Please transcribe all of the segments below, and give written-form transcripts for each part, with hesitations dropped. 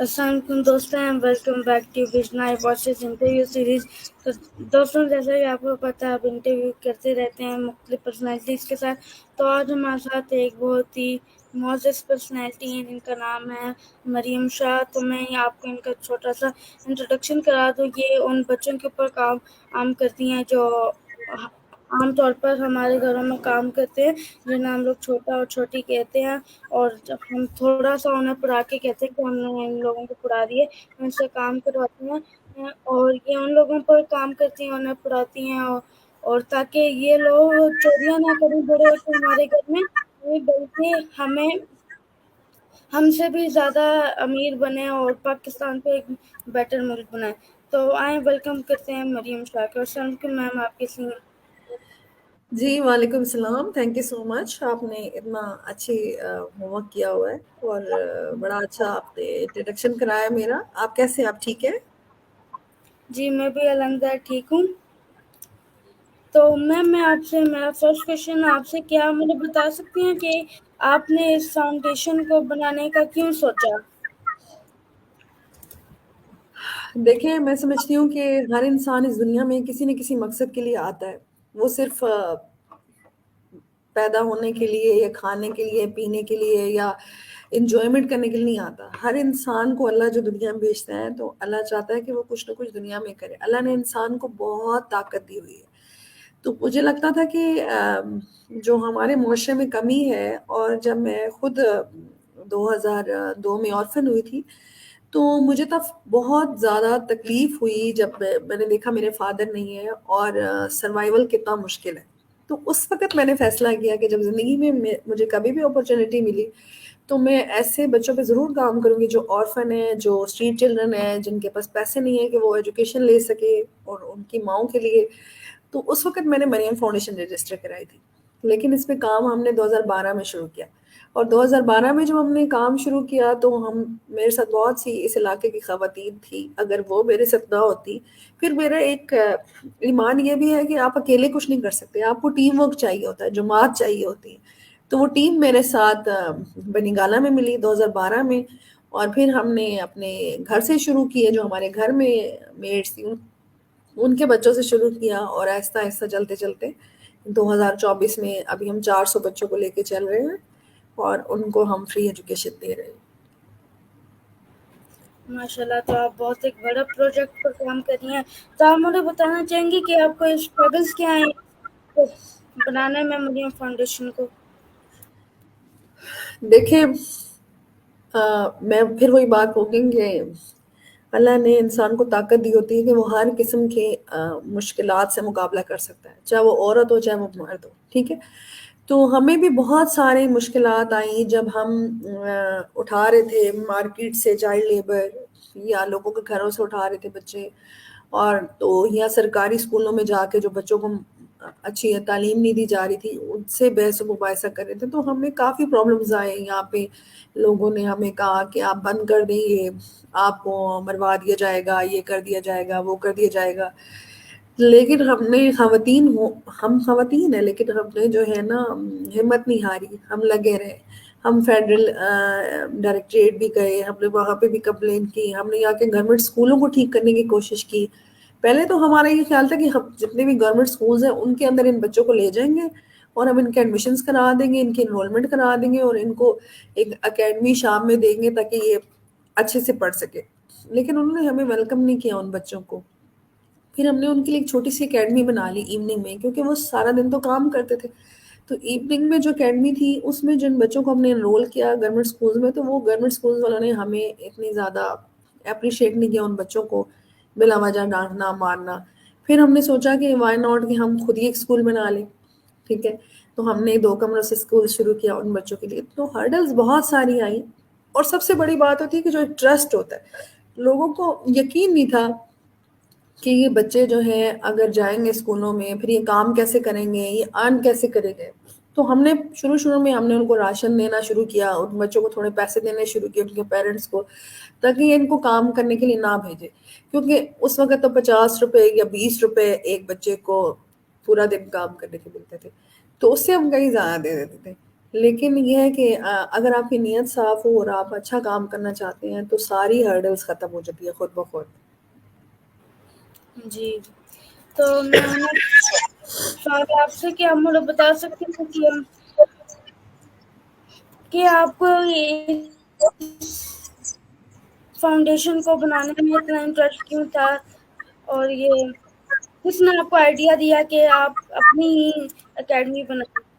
السلام علیکم دوستوں اینڈ ویلکم بیک ٹو بشنا واچز انٹرویو سیریز. تو دوستوں جیسا کہ آپ کو پتہ ہے آپ انٹرویو کرتے رہتے ہیں مختلف پرسنالٹیز کے ساتھ. تو آج ہمارے ساتھ ایک بہت ہی معزز پرسنالٹی ہیں جن کا نام ہے مریم شاہ. تو میں آپ کو ان کا چھوٹا سا انٹروڈکشن کرا دوں. یہ ان بچوں کے اوپر کام کرتی ہیں جو عام طور پر ہمارے گھروں میں کام کرتے ہیں, جنہیں ہم لوگ چھوٹا اور چھوٹی کہتے ہیں. اور جب ہم تھوڑا سا انہیں پڑھا کے کہتے ہیں کہ ہم نے ان لوگوں کو پڑھا دیے, ان سے کام کرواتے ہیں اور یہ ان لوگوں پر کام کرتی ہیں, انہیں پڑھاتی ہیں اور تاکہ یہ لوگ چوریاں نہ کریں بڑے ہو کے ہمارے گھر میں, بلکہ ہم سے بھی زیادہ امیر بنے اور پاکستان کو ایک بیٹر ملک بنائے. تو آئیں ویلکم کرتے ہیں مریم شاہ کو. السلام علیکم میم, آپ کیسی ہیں؟ جی وعلیکم السلام. تھینک یو سو مچ. آپ نے اتنا اچھی ہوم ورک کیا ہوا ہے اور بڑا اچھا آپ نے انٹروڈکشن کرایا میرا. آپ کیسے ہیں؟ آپ ٹھیک ہے؟ جی میں بھی الحمدللہ ٹھیک ہوں. تو میم میرا فرسٹ کوشچن آپ سے, کیا مجھے بتا سکتی ہیں کہ آپ نے اس فاؤنڈیشن کو بنانے کا کیوں سوچا؟ دیکھیں, میں سمجھتی ہوں کہ ہر انسان اس دنیا میں کسی نہ کسی مقصد کے لیے آتا ہے. وہ صرف پیدا ہونے کے لیے یا کھانے کے لیے, پینے کے لیے یا انجوائمنٹ کرنے کے لیے نہیں آتا. ہر انسان کو اللہ جو دنیا میں بھیجتا ہے تو اللہ چاہتا ہے کہ وہ کچھ نہ کچھ دنیا میں کرے. اللہ نے انسان کو بہت طاقت دی ہوئی ہے. تو مجھے لگتا تھا کہ جو ہمارے معاشرے میں کمی ہے, اور جب میں خود 2002 میں آرفن ہوئی تھی تو مجھے تب بہت زیادہ تکلیف ہوئی جب میں نے دیکھا میرے فادر نہیں ہے اور سروائیول کتنا مشکل ہے. تو اس وقت میں نے فیصلہ کیا کہ جب زندگی میں مجھے کبھی بھی اپرچونٹی ملی تو میں ایسے بچوں پہ ضرور کام کروں گی جو آرفن ہیں, جو اسٹریٹ چلڈرن ہیں, جن کے پاس پیسے نہیں ہیں کہ وہ ایجوکیشن لے سکے, اور ان کی ماؤں کے لیے. تو اس وقت میں نے مریم فاؤنڈیشن رجسٹر کرائی تھی, لیکن اس پہ کام ہم نے 2012 میں شروع کیا. اور 2012 میں جب ہم نے کام شروع کیا تو میرے ساتھ بہت سی اس علاقے کی خواتین تھی. اگر وہ میرے ساتھ نہ ہوتی, پھر میرا ایک ایمان یہ بھی ہے کہ آپ اکیلے کچھ نہیں کر سکتے, آپ کو ٹیم ورک چاہیے ہوتا ہے, جماعت چاہیے ہوتی ہے. تو وہ ٹیم میرے ساتھ بنی گالہ میں ملی 2012 میں, اور پھر ہم نے اپنے گھر سے شروع کیے. جو ہمارے گھر میں میڈس تھی ان کے بچوں سے شروع کیا, اور آہستہ آہستہ چلتے چلتے 2024 میں ابھی ہم 400 بچوں کو لے کے چل رہے ہیں اور ان کو ہم فری ایجوکیشن دے رہے ہیں. ماشاء اللہ, تو آپ بہت ایک بڑا پروجیکٹ پر کام کر رہی ہیں. تو آپ مجھے بتانا چاہیں گی کہ آپ کو اسٹرگلس کیا ہیں بنانے میں مریم فاؤنڈیشن کو؟ دیکھیں, میں پھر وہی بات ہوگی کہ اللہ نے انسان کو طاقت دی ہوتی ہے کہ وہ ہر قسم کے مشکلات سے مقابلہ کر سکتا ہے, چاہے وہ عورت ہو چاہے وہ مرد ہو. ٹھیک ہے, تو ہمیں بھی بہت سارے مشکلات آئیں جب ہم اٹھا رہے تھے مارکیٹ سے چائلڈ لیبر, یا لوگوں کے گھروں سے اٹھا رہے تھے بچے, اور تو یا سرکاری اسکولوں میں جا کے جو بچوں کو اچھی تعلیم نہیں دی جا رہی تھی ان سے بحث و مباحثہ کر رہے تھے. تو ہمیں کافی پرابلمز آئے. یہاں پہ لوگوں نے ہمیں کہا کہ آپ بند کر دیں, یہ آپ کو مروا دیا جائے گا, یہ کر دیا جائے گا, وہ کر دیا جائے گا. لیکن ہم خواتین ہیں, لیکن ہم نے جو ہے نا ہمت نہیں ہاری, ہم لگے رہے. ہم فیڈرل ڈائریکٹریٹ بھی گئے, ہم نے وہاں پہ بھی کمپلین کی, ہم نے یہاں کے گورنمنٹ اسکولوں کو ٹھیک کرنے کی کوشش کی. پہلے تو ہمارا یہ خیال تھا کہ ہم جتنے بھی گورنمنٹ اسکولز ہیں ان کے اندر ان بچوں کو لے جائیں گے اور ہم ان کے ایڈمیشنز کرا دیں گے, ان کی انرولمنٹ کرا دیں گے, اور ان کو ایک اکیڈمی شام میں دیں گے تاکہ یہ اچھے سے پڑھ سکے. لیکن انہوں نے ہمیں ویلکم نہیں کیا ان بچوں کو. پھر ہم نے ان کے لیے ایک چھوٹی سی اکیڈمی بنا لی ایوننگ میں, کیونکہ وہ سارا دن تو کام کرتے تھے. تو ایوننگ میں جو اکیڈمی تھی اس میں جن بچوں کو ہم نے انرول کیا گورنمنٹ اسکولز میں, تو وہ گورنمنٹ اسکولز والوں نے ہمیں اتنی زیادہ اپریشیٹ نہیں کیا ان بچوں کو, بلا وجہ ڈانٹنا مارنا. پھر ہم نے سوچا کہ وائی ناٹ کہ ہم خود ہی ایک اسکول بنا لیں. ٹھیک ہے, تو ہم نے 2 کمروں سے اسکول شروع کیا ان بچوں کے لیے. تو ہرڈلز بہت ساری آئیں, اور سب سے بڑی بات ہوتی ہے کہ جو ٹرسٹ ہوتا ہے. لوگوں کو یقین نہیں تھا کہ یہ بچے جو ہیں اگر جائیں گے اسکولوں میں پھر یہ کام کیسے کریں گے, یہ ارن کیسے کریں گے. تو ہم نے شروع میں ہم نے ان کو راشن دینا شروع کیا, ان بچوں کو تھوڑے پیسے دینے شروع کیے ان کے پیرنٹس کو, تاکہ یہ ان کو کام کرنے کے لیے نہ بھیجے. کیونکہ اس وقت تو 50 روپے یا 20 روپے ایک بچے کو پورا دن کام کرنے کے ملتے تھے, تو اس سے ہم کہیں زیادہ دے دیتے تھے. لیکن یہ ہے کہ اگر آپ کی نیت صاف ہو اور آپ اچھا کام کرنا چاہتے ہیں تو ساری ہرڈلس ختم ہو جاتی ہے خود بخود. جی تو میں نے سوال آپ سے کہ آپ مجھے بتا سکتے ہیں کہ آپ کو فاؤنڈیشن کو بنانے میں اتنا انٹرسٹ کیوں تھا، اور یہ کس نے آپ کو آئیڈیا دیا کہ آپ اپنی ہی اکیڈمی بنائیں؟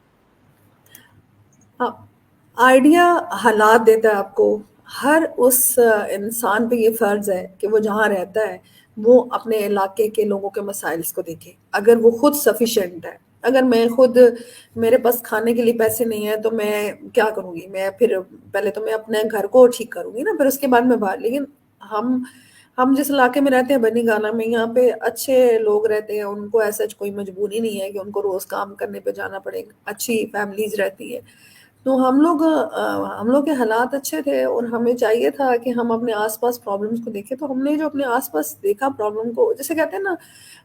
آئیڈیا حالات دیتا ہے آپ کو. ہر اس انسان پہ یہ فرض ہے کہ وہ جہاں رہتا ہے وہ اپنے علاقے کے لوگوں کے مسائل کو دیکھے. اگر وہ خود سفیشینٹ ہے، اگر میں خود میرے پاس کھانے کے لیے پیسے نہیں ہیں تو میں کیا کروں گی؟ میں پھر پہلے تو میں اپنے گھر کو ٹھیک کروں گی نا، پھر اس کے بعد میں باہر. لیکن ہم جس علاقے میں رہتے ہیں بنی گالا میں، یہاں پہ اچھے لوگ رہتے ہیں، ان کو ایسا کوئی مجبوری نہیں ہے کہ ان کو روز کام کرنے پہ جانا پڑے. اچھی فیملیز رہتی ہے. تو ہم لوگ کے حالات اچھے تھے اور ہمیں چاہیے تھا کہ ہم اپنے آس پاس پرابلمس کو دیکھیں. تو ہم نے جو اپنے آس پاس دیکھا پرابلم کو، جیسے کہتے ہیں نا،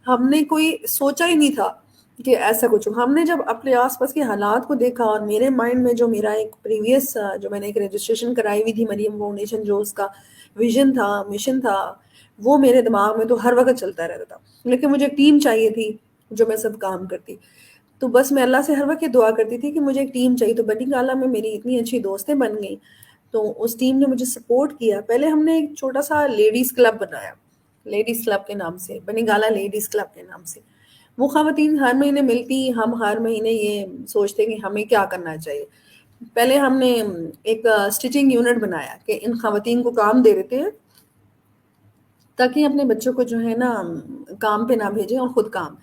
ہم نے کوئی سوچا ہی نہیں تھا کہ ایسا کچھ ہو. ہم نے جب اپنے آس پاس کے حالات کو دیکھا، اور میرے مائنڈ میں جو میرا ایک پریویس جو میں نے ایک رجسٹریشن کرائی ہوئی تھی مریم فاؤنڈیشن، جو اس کا ویژن تھا، مشن تھا، وہ میرے دماغ میں تو ہر وقت چلتا رہتا تھا. لیکن مجھے ایک ٹیم چاہیے تھی جو میں سب کام کرتی. تو بس میں اللہ سے ہر وقت یہ دعا کرتی تھی کہ مجھے ایک ٹیم چاہیے. تو بنی گالا میں میری اتنی اچھی دوستیں بن گئیں، تو اس ٹیم نے مجھے سپورٹ کیا. پہلے ہم نے ایک چھوٹا سا لیڈیز کلب بنایا، لیڈیز کلب کے نام سے، بنی گالا لیڈیز کلب کے نام سے. وہ خواتین ہر مہینے ملتی، ہم ہر مہینے یہ سوچتے کہ ہمیں کیا کرنا چاہیے. پہلے ہم نے ایک اسٹیچنگ یونٹ بنایا کہ ان خواتین کو کام دے دیتے ہیں تاکہ اپنے بچوں کو جو ہے نا کام پہ نہ بھیجیں اور خود کام.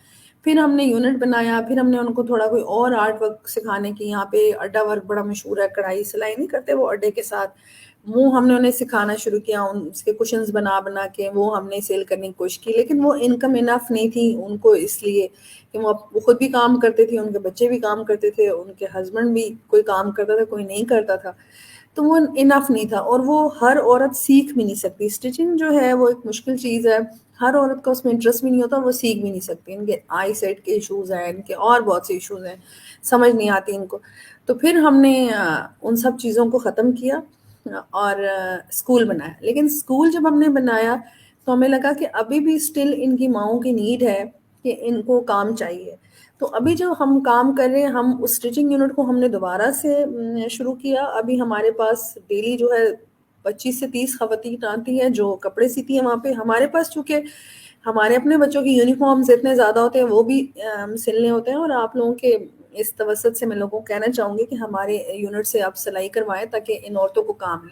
پھر ہم نے یونٹ بنایا، پھر ہم نے ان کو تھوڑا کوئی اور آرٹ ورک سکھانے کی. یہاں پہ اڈا ورک بڑا مشہور ہے، کڑھائی سلائی نہیں کرتے وہ اڈے کے ساتھ، وہ ہم نے انہیں سکھانا شروع کیا. اس کے کشنز بنا بنا کے وہ ہم نے سیل کرنے کی کوشش کی. لیکن وہ انکم انف نہیں تھی ان کو، اس لیے کہ وہ خود بھی کام کرتے تھے، ان کے بچے بھی کام کرتے تھے، ان کے ہسبینڈ بھی کوئی کام کرتا تھا، کوئی نہیں کرتا تھا. تو وہ انف نہیں تھا، اور وہ ہر عورت سیکھ بھی نہیں سکتی. اسٹیچنگ جو ہے وہ ایک مشکل چیز ہے، ہر عورت کا اس میں انٹرسٹ بھی نہیں ہوتا، اور وہ سیکھ بھی نہیں سکتی. ان کے آئی سیٹ کے ایشوز ہیں، ان کے اور بہت سے ایشوز ہیں، سمجھ نہیں آتی ان کو. تو پھر ہم نے ان سب چیزوں کو ختم کیا اور اسکول بنایا. لیکن اسکول جب ہم نے بنایا تو ہمیں لگا کہ ابھی بھی اسٹل ان کی ماؤں کی نیڈ ہے کہ ان کو کام چاہیے. تو ابھی جو ہم کام کر رہے ہیں، ہم اس اسٹیچنگ یونٹ کو ہم نے دوبارہ سے شروع کیا. ابھی ہمارے پاس ڈیلی جو ہے 25 سے 30 خواتین آتی ہیں جو کپڑے سیتی ہیں وہاں پہ. ہمارے پاس چونکہ ہمارے اپنے بچوں کی یونیفارمز اتنے زیادہ ہوتے ہیں، وہ بھی سلنے ہوتے ہیں. اور آپ لوگوں کے اس توسط سے میں لوگوں کو کہنا چاہوں گی کہ ہمارے یونٹ سے آپ سلائی کروائیں تاکہ ان عورتوں کو کام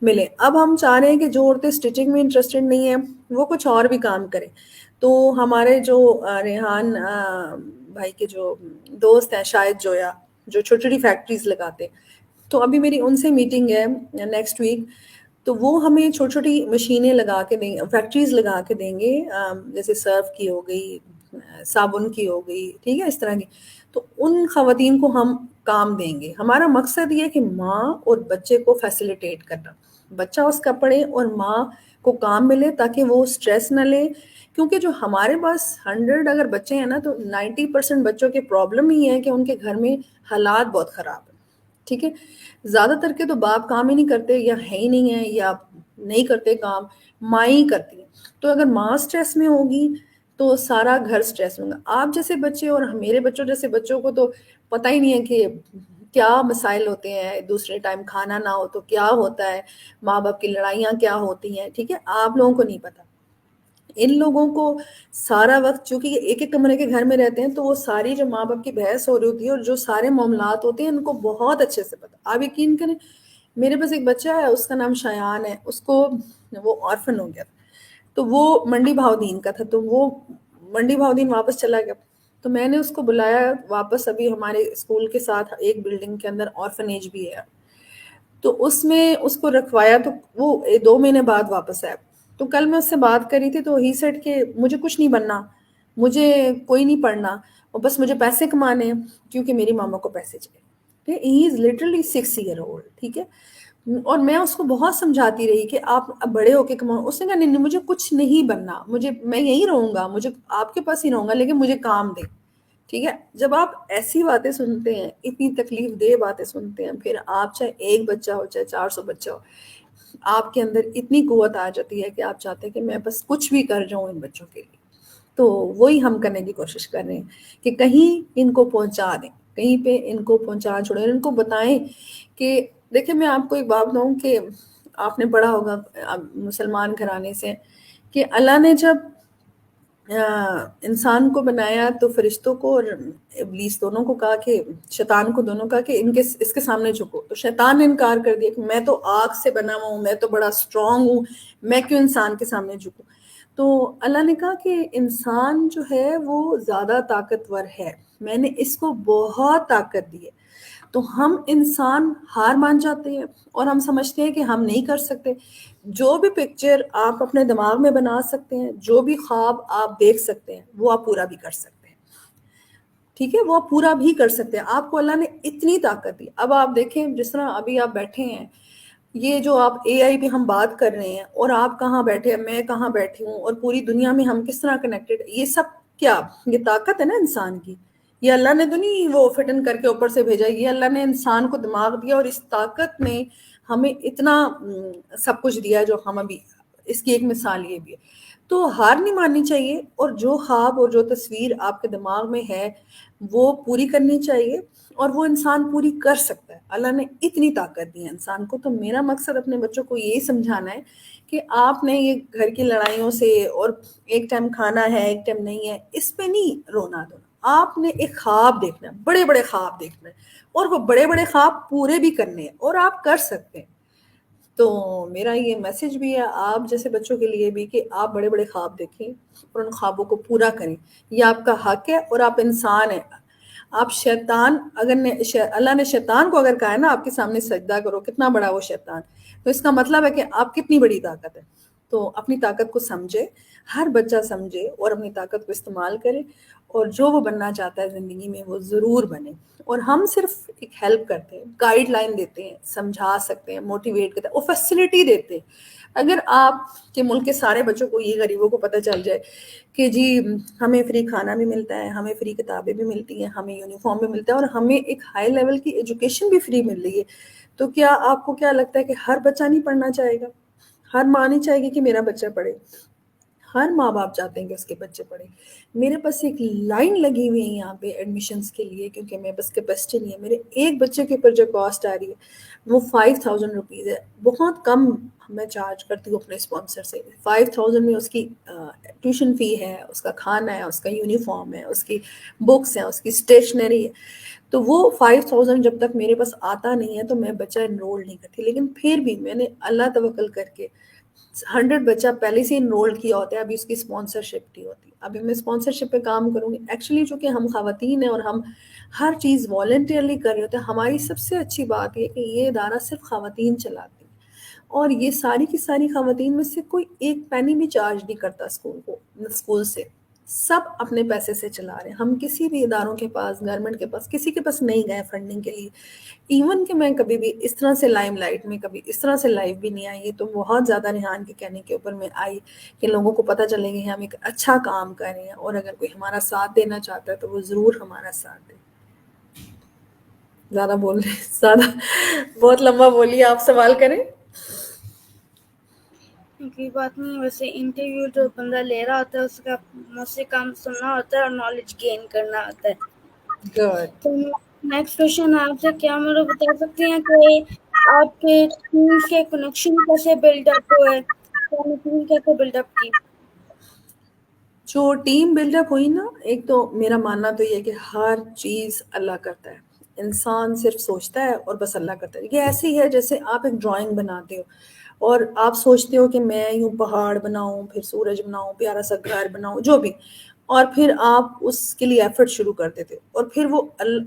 ملے. اب ہم چاہ رہے ہیں کہ جو عورتیں اسٹیچنگ میں انٹرسٹڈ نہیں ہیں وہ کچھ اور بھی کام کریں. تو ہمارے جو ریحان بھائی کے جو دوست ہیں، شاید جویا، جو چھوٹی چھوٹی فیکٹریز لگاتے، تو ابھی میری ان سے میٹنگ ہے نیکسٹ ویک. تو وہ ہمیں چھوٹی چھوٹی مشینیں لگا کے دیں، فیکٹریز لگا کے دیں گے، جیسے سرف کی ہو گئی، صابن کی ہو گئی، ٹھیک ہے، اس طرح کی. تو ان خواتین کو ہم کام دیں گے. ہمارا مقصد یہ کہ ماں اور بچے کو فیسیلیٹیٹ کرنا، بچہ اس کا پڑھے اور ماں کو کام ملے تاکہ وہ اسٹریس نہ لے. کیونکہ جو ہمارے پاس 100 اگر بچے ہیں نا، تو 90% بچوں کے پرابلم ہی ہے کہ ان کے گھر میں حالات بہت خراب ہیں. ٹھیک ہے، زیادہ تر کے تو باپ کام ہی نہیں کرتے، یا ہے ہی نہیں ہے، یا نہیں کرتے کام، ماں ہی کرتی ہے. تو اگر ماں اسٹریس میں ہوگی تو سارا گھر اسٹریس ہوگا. آپ جیسے بچے اور میرے بچوں جیسے بچوں کو تو پتہ ہی نہیں ہے کہ کیا مسائل ہوتے ہیں، دوسرے ٹائم کھانا نہ ہو تو کیا ہوتا ہے، ماں باپ کی لڑائیاں کیا ہوتی ہیں. ٹھیک ہے، آپ لوگوں کو نہیں پتا. ان لوگوں کو سارا وقت، چونکہ یہ ایک ایک کمرے کے گھر میں رہتے ہیں، تو وہ ساری جو ماں باپ کی بحث ہو رہی ہوتی ہے اور جو سارے معاملات ہوتے ہیں ان کو بہت اچھے سے پتا. آپ یقین کریں، میرے پاس ایک بچہ ہے، اس کا نام شایان ہے. اس کو وہ آرفن ہو گیا تھا، تو وہ منڈی بہاؤدین کا تھا، تو وہ منڈی بہاؤدین واپس چلا گیا. تو میں نے اس کو بلایا واپس. ابھی ہمارے اسکول کے ساتھ ایک بلڈنگ کے اندر آرفنیج بھی ہے، تو اس میں اس کو رکھوایا. تو وہ 2 مہینے بعد واپس آیا. تو کل میں اس سے بات کری تھی، تو ہی سیڈ کہ مجھے کچھ نہیں بننا، مجھے کوئی نہیں پڑھنا، اور بس مجھے پیسے کمانے ہیں کیونکہ میری ماما کو پیسے چاہیے. ہی از لٹرلی 6 ایئر اولڈ. ٹھیک ہے، اور میں اس کو بہت سمجھاتی رہی کہ آپ اب بڑے ہو کے کماؤ. اس نے کہا نہیں مجھے کچھ نہیں بننا، میں یہیں رہوں گا، مجھے آپ کے پاس ہی رہوں گا، لیکن مجھے کام دیں. ٹھیک ہے. جب آپ ایسی باتیں سنتے ہیں، اتنی تکلیف دہ باتیں سنتے ہیں، پھر آپ چاہے ایک بچہ ہو چاہے 400 بچہ ہو، آپ کے اندر اتنی قوت آ جاتی ہے کہ آپ چاہتے ہیں کہ میں بس کچھ بھی کر جاؤں ان بچوں کے لیے. تو وہی ہم کرنے کی کوشش کر رہے ہیں کہ کہیں ان کو پہنچا دیں، کہیں پہ ان کو پہنچا چھوڑیں، ان کو بتائیں کہ دیکھیں میں آپ کو ایک بات بتاؤں کہ آپ نے پڑھا ہوگا مسلمان گھرانے سے کہ اللہ نے جب انسان کو بنایا تو فرشتوں کو اور ابلیس دونوں کو کہا کہ شیطان کو دونوں کہا کہ اس کے سامنے جھکو. تو شیطان نے انکار کر دیا کہ میں تو آگ سے بنا ہوا ہوں، میں تو بڑا اسٹرانگ ہوں، میں کیوں انسان کے سامنے جھکوں. تو اللہ نے کہا کہ انسان جو ہے وہ زیادہ طاقتور ہے، میں نے اس کو بہت طاقت دی ہے. تو ہم انسان ہار مان جاتے ہیں اور ہم سمجھتے ہیں کہ ہم نہیں کر سکتے. جو بھی پکچر آپ اپنے دماغ میں بنا سکتے ہیں، جو بھی خواب آپ دیکھ سکتے ہیں، وہ آپ پورا بھی کر سکتے ہیں. ٹھیک ہے، وہ آپ پورا بھی کر سکتے ہیں. آپ کو اللہ نے اتنی طاقت دی. اب آپ دیکھیں جس طرح ابھی آپ بیٹھے ہیں، یہ جو آپ اے آئی پہ ہم بات کر رہے ہیں اور آپ کہاں بیٹھے ہیں، میں کہاں بیٹھی ہوں، اور پوری دنیا میں ہم کس طرح کنیکٹڈ، یہ سب کیا، یہ طاقت ہے نا انسان کی. یہ اللہ نے تو نہیں وہ فٹن کر کے اوپر سے بھیجا، یہ اللہ نے انسان کو دماغ دیا اور اس طاقت نے ہمیں اتنا سب کچھ دیا جو ہم ابھی، اس کی ایک مثال یہ بھی ہے. تو ہار نہیں ماننی چاہیے، اور جو خواب اور جو تصویر آپ کے دماغ میں ہے وہ پوری کرنی چاہیے، اور وہ انسان پوری کر سکتا ہے. اللہ نے اتنی طاقت دی ہے انسان کو. تو میرا مقصد اپنے بچوں کو یہی سمجھانا ہے کہ آپ نے یہ گھر کی لڑائیوں سے اور ایک ٹائم کھانا ہے ایک ٹائم نہیں ہے، اس پہ نہیں رونا دھونا. آپ نے ایک خواب دیکھنا ہے، بڑے بڑے خواب دیکھنا ہے، اور وہ بڑے بڑے خواب پورے بھی کرنے ہیں، اور آپ کر سکتے ہیں. تو میرا یہ میسج بھی ہے آپ جیسے بچوں کے لیے بھی کہ آپ بڑے بڑے خواب دیکھیں اور ان خوابوں کو پورا کریں. یہ آپ کا حق ہے، اور آپ انسان ہیں. آپ شیطان اللہ نے شیطان کو اگر کہا ہے نا آپ کے سامنے سجدہ کرو، کتنا بڑا وہ شیطان، تو اس کا مطلب ہے کہ آپ کتنی بڑی طاقت ہے. تو اپنی طاقت کو سمجھے، ہر بچہ سمجھے اور اپنی طاقت کو استعمال کرے، اور جو وہ بننا چاہتا ہے زندگی میں وہ ضرور بنے. اور ہم صرف ایک ہیلپ کرتے ہیں، گائیڈ لائن دیتے ہیں، سمجھا سکتے ہیں، موٹیویٹ کرتے ہیں، اور فیسلٹی دیتے ہیں. اگر آپ کے ملک کے سارے بچوں کو، یہ غریبوں کو پتہ چل جائے کہ جی ہمیں فری کھانا بھی ملتا ہے، ہمیں فری کتابیں بھی ملتی ہیں، ہمیں یونیفارم بھی ملتا ہے، اور ہمیں ایک ہائی لیول کی ایجوکیشن بھی فری مل رہی ہے، تو کیا آپ کو کیا لگتا ہے کہ ہر بچہ نہیں پڑھنا چاہے گا؟ ہر ماں نہیں چاہے گی کہ میرا بچہ پڑھے. ہر ماں باپ چاہتے ہیں کہ اس کے بچے پڑھیں. میرے پاس ایک لائن لگی ہوئی ہے یہاں پہ ایڈمیشنس کے لیے، کیونکہ میرے پاس کیپیسٹی نہیں ہے. میرے ایک بچے کے اوپر جو کاسٹ آ رہی ہے وہ 5000 روپیز ہے. بہت کم میں چارج کرتی ہوں اپنے اسپانسر سے. 5000 میں اس کی ٹیوشن فی ہے، اس کا کھانا ہے، اس کا یونیفارم ہے، اس کی بکس ہیں، اس کی اسٹیشنری ہے. تو وہ 5000 جب تک میرے پاس آتا نہیں ہے تو میں بچہ انرول نہیں کرتی. لیکن پھر بھی میں نے اللہ توکل کر کے 100 بچہ پہلے سے انرول کیا ہوتا ہے. ابھی اس کی اسپانسرشپ نہیں ہوتی. ابھی میں اسپانسرشپ پہ کام کروں گی. ایکچولی چونکہ ہم خواتین ہیں اور ہم ہر چیز والنٹیئرلی کر رہے ہوتے ہیں، ہماری سب سے اچھی بات یہ کہ یہ ادارہ صرف خواتین چلاتی ہیں، اور یہ ساری کی ساری خواتین میں سے کوئی ایک پینی بھی چارج نہیں کرتا اسکول سے. سب اپنے پیسے سے چلا رہے ہیں. ہم کسی بھی اداروں کے پاس، گورنمنٹ کے پاس، کسی کے پاس نہیں گئے فنڈنگ کے لیے. ایون کہ میں کبھی بھی اس طرح سے لائم لائٹ میں کبھی اس طرح سے لائیو بھی نہیں آئی. تو بہت زیادہ ریحان کے کہنے کے اوپر میں آئی کہ لوگوں کو پتہ چلے کہ ہم ایک اچھا کام کر رہے ہیں، اور اگر کوئی ہمارا ساتھ دینا چاہتا ہے تو وہ ضرور ہمارا ساتھ دے. زیادہ بول رہے زیادہ بہت لمبا بولیے، آپ سوال کریں. کوئی بات نہیں. ویسے انٹرویو جو بندہ لے رہا ہوتا ہے اس کا مجھ سے کام سننا ہوتا ہے اور نالج گین کرنا ہوتا ہے. گڈ. تو نیکسٹ کوشچن آپ سے، کیا مجھے بتا سکتے ہیں کہ آپ کے ٹیم کے کنیکشن کیسے بلڈ اپ ہوئے، ٹیم کیسے بلڈ اپ کی؟ جو ٹیم بلڈ اپ ہوئی نا، ایک تو میرا ماننا تو یہ ہے کہ ہر چیز اللہ کرتا ہے. انسان صرف سوچتا ہے اور بس اللہ کرتا ہے. یہ ایسی ہے جیسے آپ ایک ڈرائنگ بناتے ہو اور آپ سوچتے ہو کہ میں یوں پہاڑ بناؤں، پھر سورج بناؤں، پیارا سا گھر بناؤں، جو بھی، اور پھر آپ اس کے لیے ایفرٹ شروع کر دیتے ہو، اور پھر وہ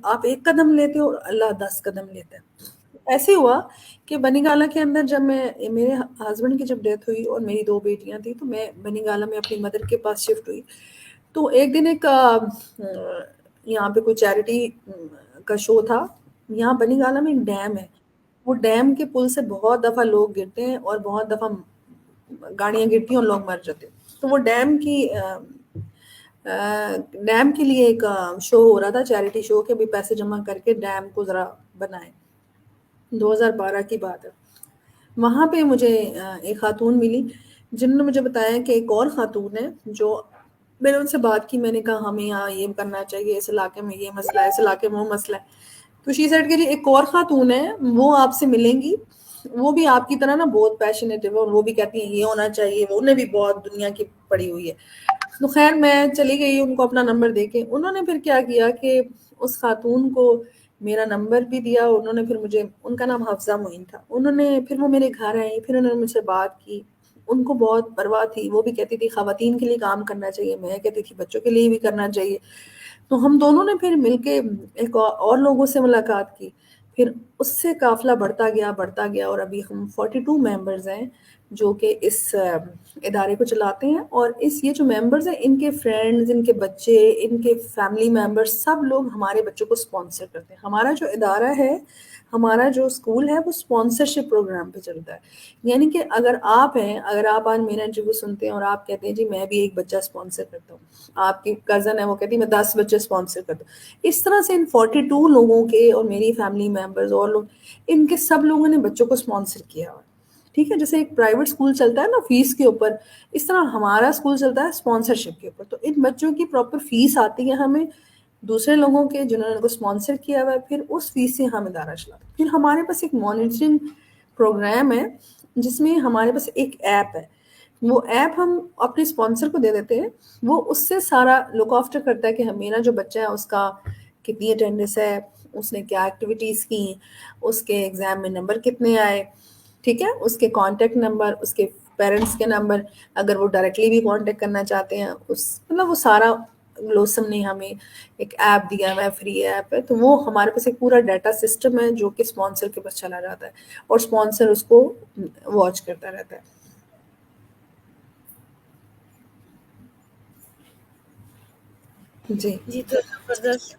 آپ ایک قدم لیتے ہو اور اللہ 10 قدم لیتا ہے. ایسے ہوا کہ بنی گالا کے اندر جب میرے ہسبینڈ کی جب ڈیتھ ہوئی اور میری 2 بیٹیاں تھیں، تو میں بنی گالا میں اپنی مدر کے پاس شفٹ ہوئی. تو ایک دن ایک یہاں پہ کوئی چیریٹی کا شو تھا. یہاں بنی گالا میں ایک ڈیم ہے، وہ ڈیم کے پل سے بہت دفعہ لوگ گرتے ہیں اور بہت دفعہ گاڑیاں گرتی ہیں اور لوگ مر جاتے ہیں. تو وہ ڈیم کی ڈیم کے لیے ایک شو ہو رہا تھا، چیریٹی شو، کہ بھی پیسے جمع کر کے ڈیم کو ذرا بنائیں. 2012 کی بات ہے. وہاں پہ مجھے ایک خاتون ملی جنہوں نے مجھے بتایا کہ ایک اور خاتون ہے جو، میں نے ان سے بات کی، میں نے کہا ہمیں یہاں یہ کرنا چاہیے، اس علاقے میں یہ مسئلہ ہے، اس علاقے میں وہ مسئلہ ہے. تو شی سیڈ کہ جی ایک اور خاتون ہے، وہ آپ سے ملیں گی، وہ بھی آپ کی طرح نا بہت پیشنیٹ ہے، اور وہ بھی کہتی ہیں یہ ہونا چاہیے، وہ انہیں بھی بہت دنیا کی پڑی ہوئی ہے. تو خیر میں چلی گئی ان کو اپنا نمبر دے کے. انہوں نے پھر کیا کیا کہ اس خاتون کو میرا نمبر بھی دیا. انہوں نے پھر مجھے، ان کا نام حفظہ معین تھا، انہوں نے پھر، وہ میرے گھر آئی، پھر انہوں نے مجھ سے بات کی. ان کو بہت پرواہ تھی، وہ بھی کہتی تھی خواتین کے لیے کام کرنا چاہیے، میں کہتی تھی بچوں کے لیے بھی کرنا چاہیے. تو ہم دونوں نے پھر مل کے ایک اور لوگوں سے ملاقات کی. پھر اس سے قافلہ بڑھتا گیا اور ابھی ہم 42 ممبرز ہیں جو کہ اس ادارے کو چلاتے ہیں. اور یہ جو ممبرز ہیں، ان کے فرینڈز، ان کے بچے، ان کے فیملی ممبرز، سب لوگ ہمارے بچوں کو اسپانسر کرتے ہیں. ہمارا جو ادارہ ہے، ہمارا جو اسکول ہے، وہ اسپانسرشپ پروگرام پہ چلتا ہے. یعنی کہ اگر آپ ہیں، اگر آپ آج میرا انٹرویو سنتے ہیں اور آپ کہتے ہیں جی میں بھی ایک بچہ اسپانسر کرتا ہوں، آپ کی کزن ہے وہ کہتی ہے میں 10 بچے اسپانسر کرتا ہوں، اس طرح سے ان 42 لوگوں کے، اور میری فیملی ممبرز اور لوگ، ان کے سب لوگوں نے بچوں کو اسپانسر کیا ہوا. ٹھیک ہے، جیسے ایک پرائیویٹ اسکول چلتا ہے نا فیس کے اوپر، اس طرح ہمارا اسکول چلتا ہے اسپانسرشپ کے اوپر. تو ان بچوں کی پراپر فیس آتی ہے ہمیں دوسرے لوگوں کے جنہوں نے ان کو اسپانسر کیا ہوا ہے، پھر اس فیس سے ہم ادارہ چلاتے ہیں. پھر ہمارے پاس ایک مانیٹرنگ پروگرام ہے جس میں ہمارے پاس ایک ایپ ہے. وہ ایپ ہم اپنے اسپانسر کو دے دیتے ہیں، وہ اس سے سارا لک آفٹر کرتا ہے کہ میرا جو بچہ ہے اس کا کتنی اٹینڈنس ہے، اس نے کیا ایکٹیویٹیز کی، اس کے ایگزام میں نمبر کتنے آئے. ٹھیک ہے، اس کے کانٹیکٹ نمبر، اس کے پیرنٹس کے نمبر، اگر وہ ڈائریکٹلی بھی کانٹیکٹ کرنا چاہتے ہیں، مطلب وہ سارا گلوسم نے ہمیں ایک ایپ دیا ہوا ہے، فری ایپ ہے. تو وہ ہمارے پاس ایک پورا ڈیٹا سسٹم ہے جو کہ اسپانسر کے پاس چلا جاتا ہے، اور اسپانسر اس کو واچ کرتا رہتا ہے. جی جی تو زبردست.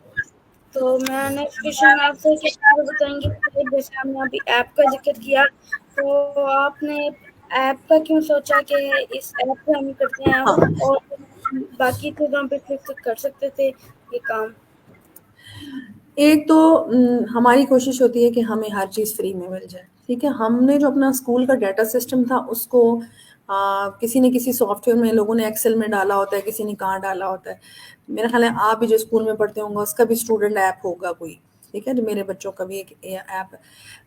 تو میں نیکسٹ کوشچن آپ سے کیا آپ بتائیں گے کہ جیسے ہم نے ابھی ایپ کا ذکر کیا، تو آپ نے ایپ کا کیوں سوچا کہ اس ایپ پہ ہم کرتے ہیں، ہاں، اور باقی چیزوں پہ پھر کر سکتے تھے یہ کام؟ ایک تو ہماری کوشش ہوتی ہے کہ ہمیں ہر چیز فری میں مل جائے. ٹھیک ہے، ہم نے جو اپنا اسکول کا ڈیٹا سسٹم تھا اس کو کسی نے کسی سافٹ ویئر میں، لوگوں نے ایکسل میں ڈالا ہوتا ہے، کسی نے کہاں ڈالا ہوتا ہے. میرا خیال ہے آپ بھی جو اسکول میں پڑھتے ہوں گے اس کا بھی اسٹوڈنٹ ایپ ہوگا کوئی. ٹھیک ہے، جو میرے بچوں کا بھی ایک ایپ ہے.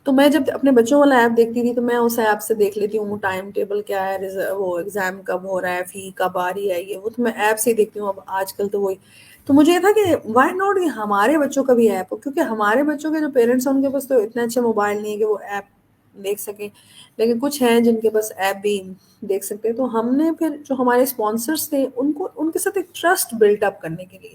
تو میں جب اپنے بچوں والا ایپ دیکھتی تھی تو میں اس ایپ سے دیکھ لیتی ہوں وہ ٹائم ٹیبل کیا ہے، وہ ایگزام کب ہو رہا ہے، فی کب آ رہی ہے، یہ وہ تو میں ایپ سے ہی دیکھتی ہوں. اب آج کل تو وہی، تو مجھے یہ تھا کہ وائی ناٹ یہ ہمارے بچوں کا بھی ایپ ہو، کیونکہ ہمارے بچوں کے جو پیرنٹس ہیں ان کے پاس تو اتنے اچھے موبائل نہیں ہے کہ وہ ایپ دیکھ سکیں، لیکن کچھ ہیں جن کے پاس ایپ بھی دیکھ سکتے ہیں. تو ہم نے پھر جو ہمارے اسپانسرس تھے ان کے ساتھ ایک ٹرسٹ بلٹ اپ کرنے کے لیے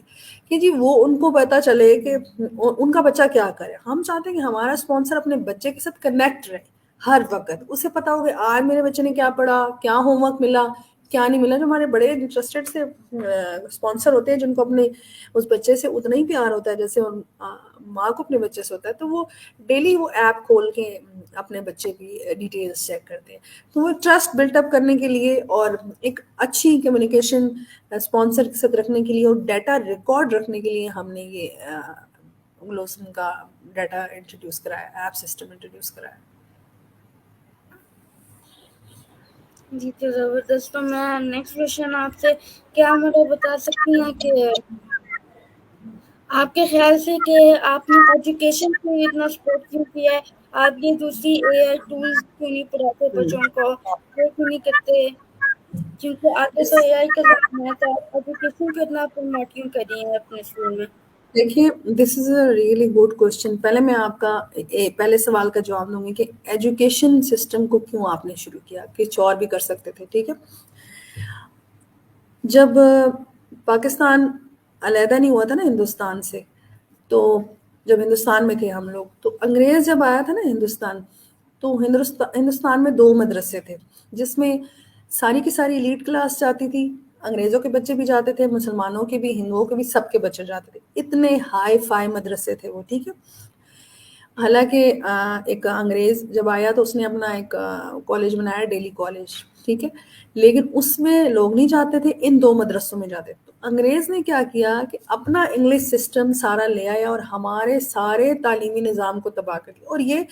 کہ جی وہ ان کو پتا چلے کہ ان کا بچہ کیا کرے. ہم چاہتے ہیں کہ ہمارا اسپانسر اپنے بچے کے ساتھ کنیکٹ رہے ہر وقت، اسے پتا ہو کہ آج میرے بچے نے کیا پڑھا، کیا ہوم ورک ملا، کیا نہیں ملا. جو ہمارے بڑے انٹرسٹڈ سے اسپانسر ہوتے ہیں جن کو اپنے اس بچے سے اتنا ہی پیار ہوتا ہے جیسے ماں کو اپنے بچے سے ہوتا ہے، تو وہ ڈیلی وہ ایپ کھول کے اپنے بچے کی ڈیٹیلز چیک کرتے ہیں. تو وہ ٹرسٹ بلٹ اپ کرنے کے لیے اور ایک اچھی کمیونیکیشن اسپانسر کے ساتھ رکھنے کے لیے اور ڈیٹا ریکارڈ رکھنے کے لیے ہم نے یہ گلوسم کا ڈیٹا انٹروڈیوس کرایا، ایپ سسٹم انٹروڈیوس کرایا. جی تو زبردست. تو میں نیکسٹ کوشچن آپ سے، کیا مجھے بتا سکتی ہیں کہ آپ کے خیال سے کہ آپ نے ایجوکیشن کو اتنا سپورٹ کیوں کیا ہے؟ آپ نے دوسری اے آئی ٹولز کیوں نہیں پڑھاتے بچوں کو، وہ کیوں نہیں کرتے؟ کیونکہ آگے تو اے آئی کا زمانہ ہے، تو آپ ایجوکیشن کو اتنا پروموٹ کیوں کر رہی ہیں اپنے اسکول میں؟ دیکھیے دس از اے ریئلی گڈ کوشچن. پہلے میں آپ کا پہلے سوال کا جواب دوں گی کہ ایجوکیشن سسٹم کو کیوں آپ نے شروع کیا، کچھ اور بھی کر سکتے تھے. ٹھیک ہے، جب پاکستان علیحدہ نہیں ہوا تھا نا ہندوستان سے، تو جب ہندوستان میں تھے ہم لوگ، تو انگریز جب آیا تھا نا ہندوستان، تو ہندوستان میں 2 مدرسے تھے جس میں ساری کی ساری ایلیٹ کلاس جاتی تھی. انگریزوں کے بچے بھی جاتے تھے، مسلمانوں کے بھی، ہندوؤں کے بھی، سب کے بچے جاتے تھے. اتنے ہائی فائی مدرسے تھے وہ. ٹھیک ہے، حالانکہ ایک انگریز جب آیا تو اس نے اپنا ایک کالج بنایا، ڈیلی کالج، ٹھیک ہے، لیکن اس میں لوگ نہیں جاتے تھے، ان 2 مدرسوں میں جاتے تھے. تو انگریز نے کیا کیا کہ اپنا انگلش سسٹم سارا لے آیا اور ہمارے سارے تعلیمی نظام کو تباہ کر دیا. اور یہ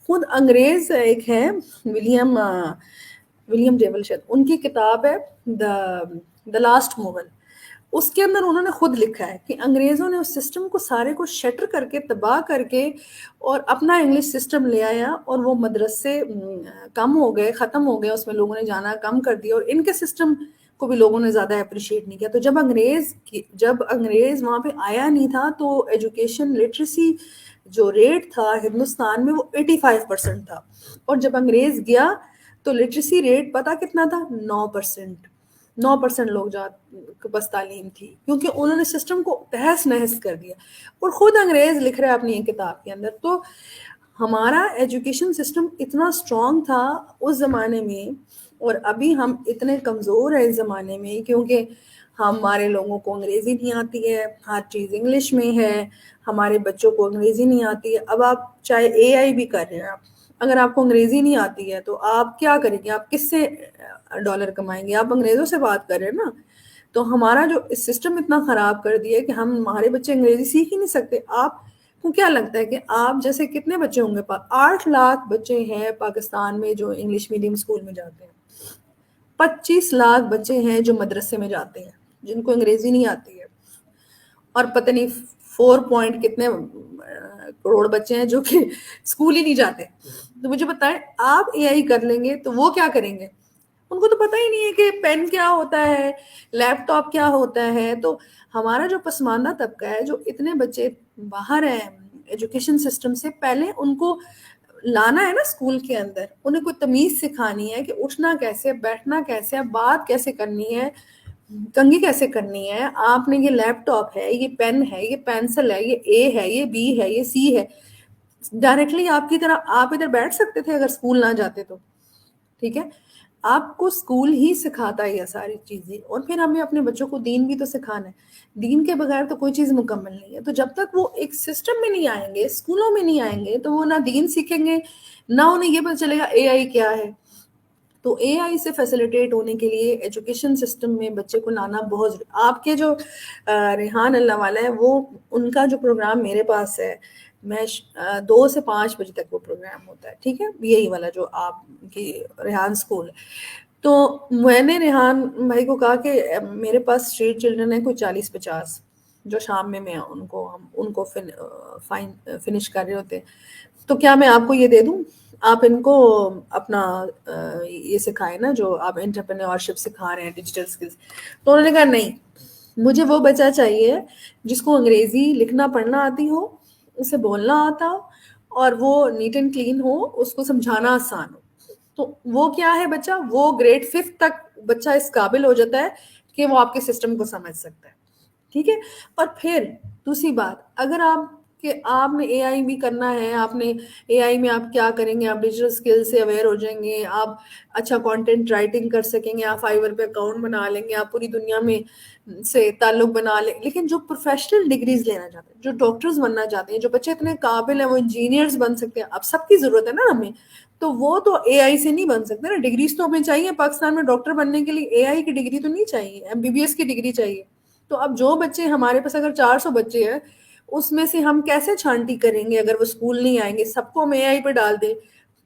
خود انگریز ایک ہے، ولیم ڈیول شاید، ان کی کتاب ہے دا لاسٹ مغل. اس کے اندر انہوں نے خود لکھا ہے کہ انگریزوں نے اس سسٹم کو سارے کو شٹر کر کے، تباہ کر کے، اور اپنا انگلش سسٹم لے آیا، اور وہ مدرسے کم ہو گئے، ختم ہو گئے، اس میں لوگوں نے جانا کم کر دیا، اور ان کے سسٹم کو بھی لوگوں نے زیادہ اپریشیٹ نہیں کیا. تو جب انگریز وہاں پہ آیا نہیں تھا تو ایجوکیشن لٹریسی جو ریٹ تھا ہندوستان میں وہ 85% تھا، اور جب انگریز گیا تو لٹریسی ریٹ پتا کتنا تھا؟ 9%. 9% لوگ کے پاس تعلیم تھی، کیونکہ انہوں نے سسٹم کو تہس نہس کر دیا. اور خود انگریز لکھ رہا ہے اپنی کتاب کے اندر. تو ہمارا ایجوکیشن سسٹم اتنا اسٹرانگ تھا اس زمانے میں، اور ابھی ہم اتنے کمزور ہیں اس زمانے میں، کیونکہ ہمارے لوگوں کو انگریزی نہیں آتی ہے، ہر چیز انگلش میں ہے، ہمارے بچوں کو انگریزی نہیں آتی ہے. اب آپ چاہے اے آئی بھی کر رہے ہیں، اگر آپ کو انگریزی نہیں آتی ہے تو آپ کیا کریں گے؟ آپ کس سے ڈالر کمائیں گے؟ آپ انگریزوں سے بات کر رہے ہیں نا. تو ہمارا جو سسٹم اتنا خراب کر دیا ہے کہ ہمارے بچے انگریزی سیکھ ہی نہیں سکتے. آپ کو کیا لگتا ہے کہ آپ جیسے کتنے بچے ہوں گے؟ 8 لاکھ بچے ہیں پاکستان میں جو انگلش میڈیم اسکول میں جاتے ہیں، 25 لاکھ بچے ہیں جو مدرسے میں جاتے ہیں جن کو انگریزی نہیں آتی ہے، اور پتہ نہیں 4 پوائنٹ کتنے کروڑ بچے ہیں جو کہ اسکول ہی نہیں جاتے. تو مجھے بتائیں، آپ اے آئی کر لیں گے تو وہ کیا کریں گے؟ ان کو تو پتہ ہی نہیں ہے کہ پین کیا ہوتا ہے، لیپ ٹاپ کیا ہوتا ہے. تو ہمارا جو پسماندہ طبقہ ہے، جو اتنے بچے باہر ہیں ایجوکیشن سسٹم سے، پہلے ان کو لانا ہے نا اسکول کے اندر، انہیں کوئی تمیز سکھانی ہے کہ اٹھنا کیسے، بیٹھنا کیسے، بات کیسے کرنی ہے، کنگھی کیسے کرنی ہے. آپ نے یہ لیپ ٹاپ ہے، یہ پین ہے، یہ پینسل ہے، یہ اے ہے، یہ بی ہے، یہ سی ہے. ڈائریکٹلی آپ کی طرح آپ ادھر بیٹھ سکتے تھے اگر اسکول نہ جاتے تو. ٹھیک ہے، آپ کو اسکول ہی سکھاتا ہے یہ ساری چیزیں. اور پھر ہمیں اپنے بچوں کو دین بھی تو سکھانا ہے. دین کے بغیر تو کوئی چیز مکمل نہیں ہے. تو جب تک وہ ایک سسٹم میں نہیں آئیں گے، اسکولوں میں نہیں آئیں گے، تو وہ نہ دین سیکھیں گے، نہ انہیں یہ پتہ چلے گا اے آئی کیا ہے. تو اے آئی سے فیسیلیٹیٹ ہونے کے لیے ایجوکیشن سسٹم میں بچے کو لانا بہت ضروری. آپ کے جو ریحان اللہ والا ہے، وہ ان کا جو پروگرام میرے پاس ہے، میں 2 سے 5 بجے تک وہ پروگرام ہوتا ہے. ٹھیک ہے، یہی والا جو آپ کی ریحان اسکول. تو میں نے ریحان بھائی کو کہا کہ میرے پاس اسٹریٹ چلڈرن ہے کوئی 40-50 جو شام میں ہم ان کو فنش کر رہے ہوتے ہیں. تو کیا میں آپ کو یہ دے دوں؟ آپ ان کو اپنا یہ سکھائیں نا، جو آپ انٹرپرینیورشپ سکھا رہے ہیں، ڈیجیٹل سکلز. تو انہوں نے کہا نہیں، مجھے وہ بچہ چاہیے جس کو انگریزی لکھنا پڑھنا آتی ہو، اسے بولنا آتا ہو، اور وہ نیٹ اینڈ کلین ہو، اس کو سمجھانا آسان ہو. تو وہ کیا ہے بچہ؟ وہ گریڈ 5 تک بچہ اس قابل ہو جاتا ہے کہ وہ آپ کے سسٹم کو سمجھ سکتا ہے. ٹھیک ہے. اور پھر دوسری بات، اگر آپ نے اے آئی بھی کرنا ہے، آپ نے اے آئی میں آپ کیا کریں گے؟ آپ ڈیجیٹل اسکل سے اویئر ہو جائیں گے، آپ اچھا کانٹینٹ رائٹنگ کر سکیں گے، آپ فائیور پہ اکاؤنٹ بنا لیں گے، آپ پوری دنیا میں سے تعلق بنا لیں. لیکن جو پروفیشنل ڈگریز لینا چاہتے ہیں، جو ڈاکٹرز بننا چاہتے ہیں، جو بچے اتنے قابل ہیں وہ انجینئرز بن سکتے ہیں، اب سب کی ضرورت ہے نا ہمیں، تو وہ تو اے آئی سے نہیں بن سکتے نا. ڈگریز تو ہمیں چاہیے پاکستان میں ڈاکٹر بننے کے لیے. اے آئی کی ڈگری تو نہیں چاہیے، ایم بی بی ایس کی ڈگری چاہیے. تو اب جو بچے ہمارے پاس، اگر 400 بچے ہیں، اس میں سے ہم کیسے چھانٹی کریں گے؟ اگر وہ اسکول نہیں آئیں گے، سب کو ہم اے آئی پہ ڈال دیں،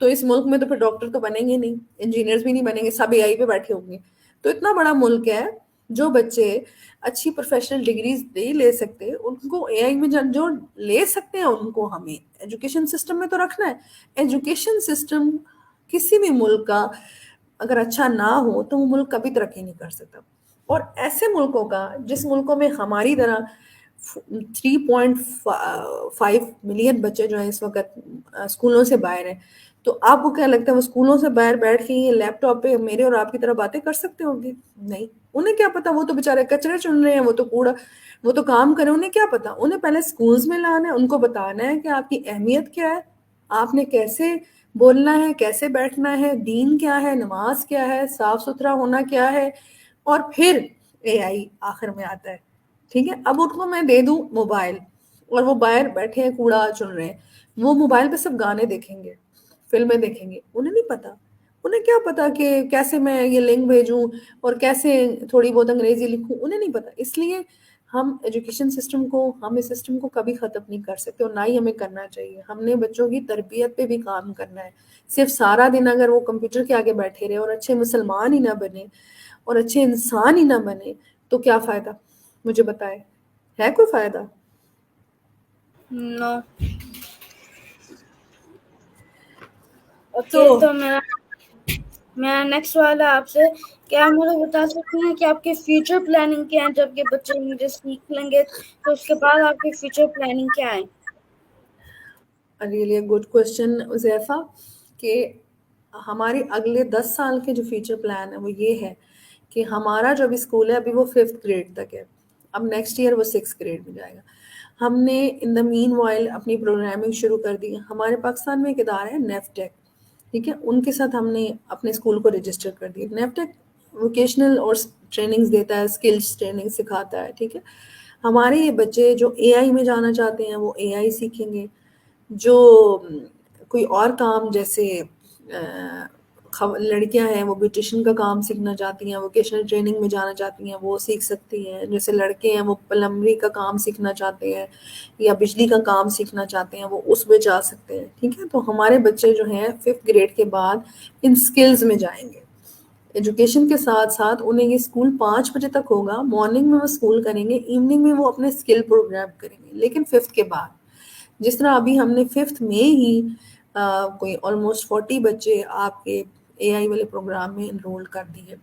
تو اس ملک میں تو پھر ڈاکٹر تو بنیں گے نہیں، انجینئرز بھی نہیں بنیں گے، سب اے آئی پہ بیٹھے ہوں گے. تو اتنا بڑا ملک ہے، جو بچے اچھی پروفیشنل ڈگریز نہیں لے سکتے، ان کو اے آئی میں جو لے سکتے ہیں، ان کو ہمیں ایجوکیشن سسٹم میں تو رکھنا ہے. ایجوکیشن سسٹم کسی بھی ملک کا اگر اچھا نہ ہو تو وہ ملک کبھی ترقی نہیں کر سکتا. اور ایسے ملکوں کا، جس ملکوں میں ہماری طرح 3.5 ملین بچے جو ہیں اس وقت اسکولوں سے باہر ہیں، تو آپ کو کیا لگتا ہے وہ اسکولوں سے باہر بیٹھ کے یہ لیپ ٹاپ پہ میرے اور آپ کی طرح باتیں کر سکتے ہوں گے؟ نہیں. انہیں کیا پتا، وہ تو بےچارے کچرے چن رہے ہیں، وہ تو کوڑا، وہ تو کام کریں. انہیں کیا پتا؟ انہیں پہلے اسکولز میں لانا ہے، ان کو بتانا ہے کہ آپ کی اہمیت کیا ہے، آپ نے کیسے بولنا ہے، کیسے بیٹھنا ہے، دین کیا ہے، نماز کیا ہے، صاف ستھرا ہونا کیا ہے. اور پھر اے آئی آخر میں آتا ہے. ٹھیک ہے. اب ان کو میں دے دوں موبائل، اور وہ باہر بیٹھے ہیں کوڑا چن رہے ہیں، وہ موبائل پہ سب گانے دیکھیں گے، فلمیں دیکھیں گے، انہیں نہیں پتا، انہیں کیا پتا کہ کیسے میں یہ لنک بھیجوں اور کیسے تھوڑی بہت انگریزی لکھوں، انہیں نہیں پتا. اس لیے ہم ایجوکیشن سسٹم کو، ہم اس سسٹم کو کبھی ختم نہیں کر سکتے اور نہ ہی ہمیں کرنا چاہیے. ہم نے بچوں کی تربیت پہ بھی کام کرنا ہے. صرف سارا دن اگر وہ کمپیوٹر کے آگے بیٹھے رہے اور اچھے مسلمان ہی نہ بنے اور اچھے انسان ہی نہ بنے تو کیا فائدہ؟ مجھے بتائے، ہے کوئی فائدہ؟ نو. اوکے، تو تو میرا نیکسٹ سوال ہے آپ سے، کیا آپ مجھے بتا سکتے ہیں کہ آپ کی فیوچر پلاننگ کیا ہے؟ جب کہ بچے انگلش سیکھ لیں گے تو اس کے بعد آپ کی فیوچر پلاننگ کیا ہے؟ ریئلی گڈ کوشچن حذیفہ، کہ ہمارے اگلے 10 سال کے جو فیوچر پلان ہے وہ یہ ہے کہ ہمارا جو ابھی اسکول ہے ابھی وہ 5th گریڈ تک ہے، اب نیکسٹ ایئر وہ 6th گریڈ میں جائے گا. ہم نے ان دا مین وائل اپنی پروگرامنگ شروع کر دی. ہمارے پاکستان میں ایک ادارہ ہے نیفٹیک، ٹھیک ہے، ان کے ساتھ ہم نے اپنے اسکول کو رجسٹر کر دیا. نیفٹیک ووکیشنل اور ٹریننگز دیتا ہے، اسکلس ٹریننگ سکھاتا ہے، ٹھیک ہے. ہمارے یہ بچے جو اے آئی میں جانا چاہتے ہیں وہ اے آئی سیکھیں گے، جو کوئی اور کام جیسے لڑکیاں ہیں وہ بیوٹیشین کا کام سیکھنا چاہتی ہیں، ووکیشنل ٹریننگ میں جانا چاہتی ہیں، وہ سیکھ سکتی ہیں. جیسے لڑکے ہیں وہ پلمبری کا کام سیکھنا چاہتے ہیں یا بجلی کا کام سیکھنا چاہتے ہیں، وہ اس میں جا سکتے ہیں، ٹھیک ہے. تو ہمارے بچے جو ہیں 5th گریڈ کے بعد ان سکلز میں جائیں گے. ایجوکیشن کے ساتھ ساتھ انہیں یہ اسکول 5 بجے تک ہوگا، مارننگ میں وہ اسکول کریں گے، ایوننگ میں وہ اپنے اسکل پروگرام کریں گے، لیکن 5th کے بعد. جس طرح ابھی ہم نے 5th میں ہی کوئی آلموسٹ 40 بچے آپ کے اے آئی والے پروگرام میں انرول کر دیے،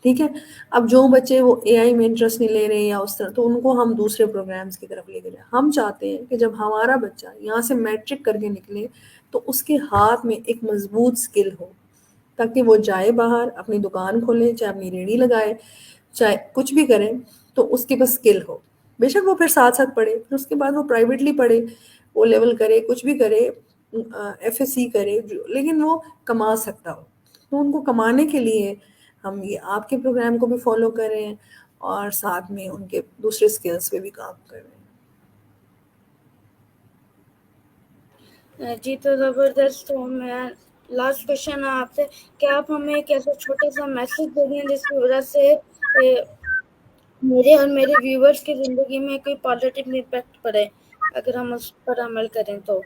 ٹھیک ہے. اب جو بچے وہ اے آئی میں انٹرسٹ نہیں لے رہے یا اس طرح، تو ان کو ہم دوسرے پروگرامس کی طرف لے کے جائیں. ہم چاہتے ہیں کہ جب ہمارا بچہ یہاں سے میٹرک کر کے نکلے تو اس کے ہاتھ میں ایک مضبوط اسکل ہو، تاکہ وہ جائے باہر اپنی دکان کھولے، چاہے اپنی ریڑھی لگائے، چاہے کچھ بھی کرے، تو اس کے پاس اسکل ہو. بے شک وہ پھر ساتھ ساتھ پڑھے، پھر اس کے بعد وہ پرائیویٹلی پڑھے، او لیول کرے، کچھ بھی کرے، ایف ایس سی کرے، لیکن وہ کما سکتا ہو. تو ان کو کمانے کے لیے ہم یہ آپ کے پروگرام کو بھی فالو کر رہے ہیں اور ساتھ میں ان کے دوسرے اسکلس پہ بھی کام کر رہے ہیں. جی تو زبردست. تو میرا لاسٹ کوشچن ہے آپ سے، کیا آپ ہمیں ایک ایسا چھوٹا سا میسج دے دیں جس کی وجہ سے میرے اور میرے ویورز کی زندگی میں کوئی پازیٹیو امپیکٹ پڑے اگر ہم اس پر عمل کریں تو؟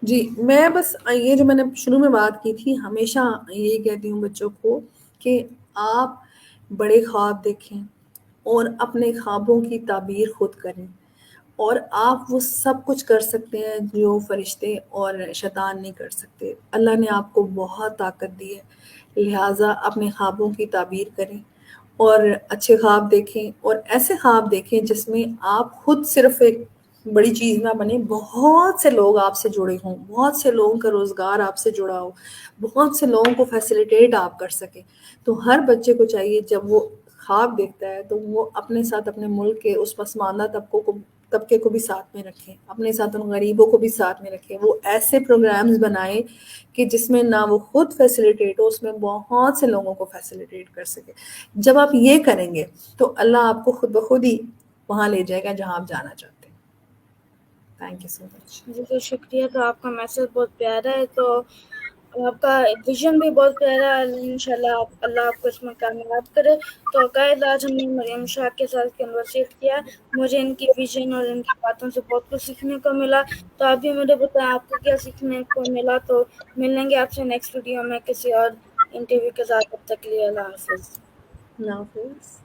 جی میں بس یہ جو میں نے شروع میں بات کی تھی، ہمیشہ یہی کہتی ہوں بچوں کو کہ آپ بڑے خواب دیکھیں اور اپنے خوابوں کی تعبیر خود کریں، اور آپ وہ سب کچھ کر سکتے ہیں جو فرشتے اور شیطان نہیں کر سکتے. اللہ نے آپ کو بہت طاقت دی ہے، لہٰذا اپنے خوابوں کی تعبیر کریں اور اچھے خواب دیکھیں، اور ایسے خواب دیکھیں جس میں آپ خود صرف ایک بڑی چیز نہ بنے، بہت سے لوگ آپ سے جڑے ہوں، بہت سے لوگوں کا روزگار آپ سے جڑا ہو، بہت سے لوگوں کو فیسیلیٹیٹ آپ کر سکیں. تو ہر بچے کو چاہیے جب وہ خواب دیکھتا ہے تو وہ اپنے ساتھ اپنے ملک کے اس پسماندہ طبقے کو بھی ساتھ میں رکھیں، اپنے ساتھ ان غریبوں کو بھی ساتھ میں رکھیں. وہ ایسے پروگرامز بنائیں کہ جس میں نہ وہ خود فیسیلیٹیٹ ہو، اس میں بہت سے لوگوں کو فیسیلیٹیٹ کر سکے. جب آپ یہ کریں گے تو اللہ آپ کو خود بخود ہی وہاں لے جائے گا جہاں آپ جانا چاہتے ہیں. تھینک یو سو مچ. جی تو شکریہ. تو آپ کا میسج بہت پیارا ہے، تو آپ کا ویژن بھی بہت پیارا ہے. انشاءاللہ اللہ آپ کو اس میں کامیاب کرے. تو عقائد آج ہم نے مریم شاہ کے ساتھ کنورسیٹ کیا، مجھے ان کی ویژن اور ان کی باتوں سے بہت کچھ سیکھنے کو ملا. تو آپ بھی مجھے بتائیں آپ کو کیا سیکھنے کو ملا. تو ملیں گے آپ سے نیکسٹ ویڈیو میں کسی اور انٹرویو کے ساتھ. تب تک کے لیے اللہ حافظ. اللہ حافظ.